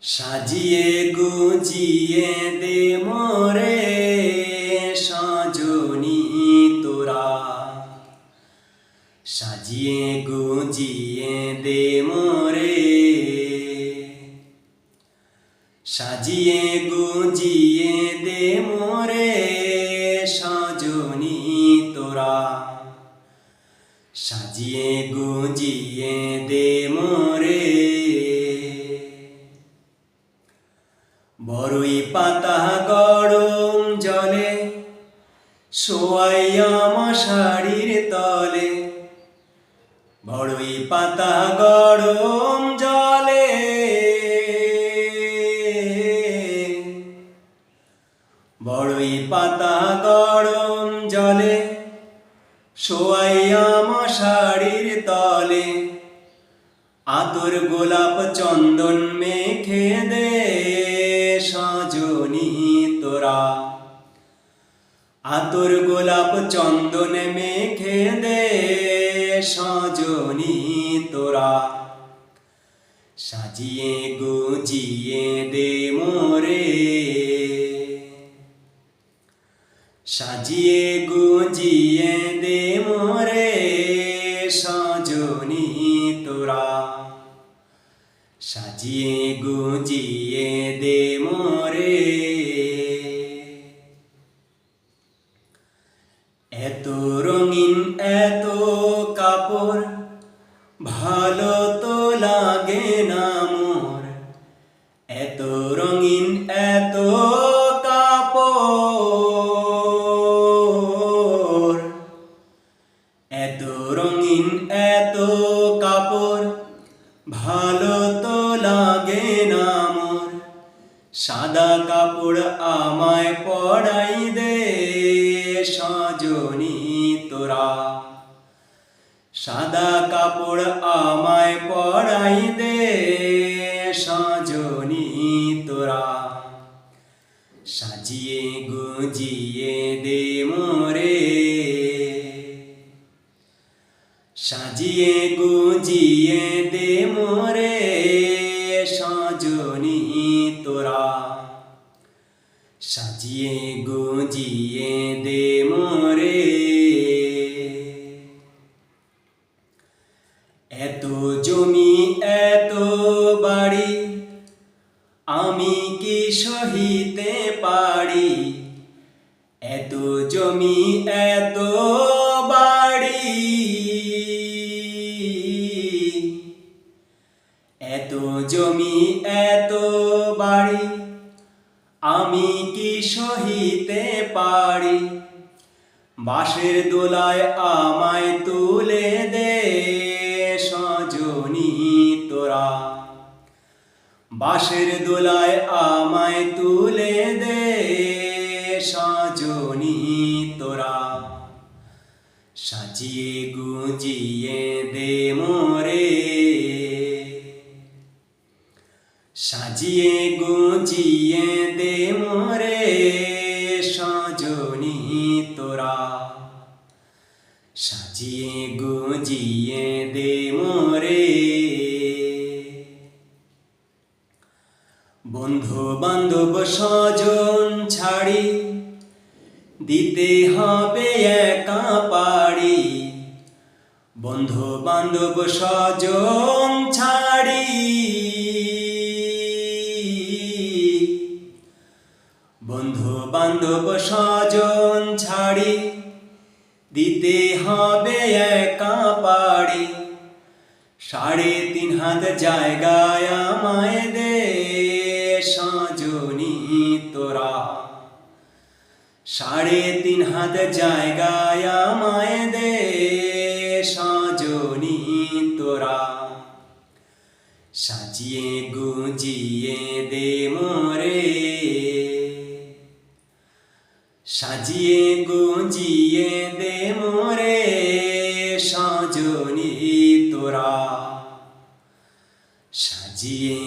সাজিয়ে গুজিয়ে দে মোরে সজনী তোরা, সাজিয়ে গুজিয়ে দে মোরে, সাজিয়ে গুজিয়ে দে মোরে সজনী তোরা, সাজিয়ে গুজিয়ে দে মোরে। বড়ই পাতা গরম জলে শোয়াইয়া মশারির তলে, বড়ই পাতা গরম জলে, বড়ই পাতা গরম জলে শোয়াইয়া মশারির তলে, আতর গোলাপ চন্দন মেখে দে সজনী তোরা, আতর গোলাপ চন্দন মেখে দে সজনী তোরা, সাজিয়ে গুজিয়ে দে মোরে, সাজিয়ে গুজিয়ে দে মোরে সজনী তোরা, সাজিয়ে গুজিয়ে দে মোরে। এত রঙিন এত কাপড় ভালো তো লাগে না মোর, এত রঙিন এত কাপড়, এত রঙিন এত কাপড় ভালো তো লাগে না মোর, সাদা কাপড় আমায় পরাই দে সজনী তোরা, সাদা কাপড় আমায় পরাই দে সজনী তোরা, সাজিয়ে গুজিয়ে দে মোরে, সাজিয়ে গুজিয়ে দে মোরে সজনী তোরা, সাজিয়ে গুজিয়ে দে মোরে। এত জমি এত বাড়ি আমি কি সহিতে পারি, এত জমি এত বাড়ি, এত জমি এত বাড়ি আমি কি সহিতে পারি, বাঁশের দোলায় আমায় তুলে দে সজনী তোরা, বাঁশের দোলায় আমায় তুলে দে সজনী তোরা, সাজিয়ে গুজিয়ে দে মোরে, সাজিয়ে গুজিয়ে দে মোরে সজনী তোরা, সাজিয়ে গুজিয়ে দে মোরে। বন্ধু বান্ধব স্বজন ছাড়ি দিতে হবে একা পাড়ি, বন্ধু বান্ধব স্বজন ছাড়ি, বন্ধু বান্ধব স্বজন ছাড়ি দিতে হবে একা পাড়ি, 3.5 হাত জায়গায় আমায় দে সজনী তোরা, 3.5 হাত জায়গায় আমায় দে সজনী তোরা, সাজিয়ে গুজিয়ে দে মোরে, সাজিয়ে গুজিয়ে দে মোরে সজনী তোরা, সাজিয়ে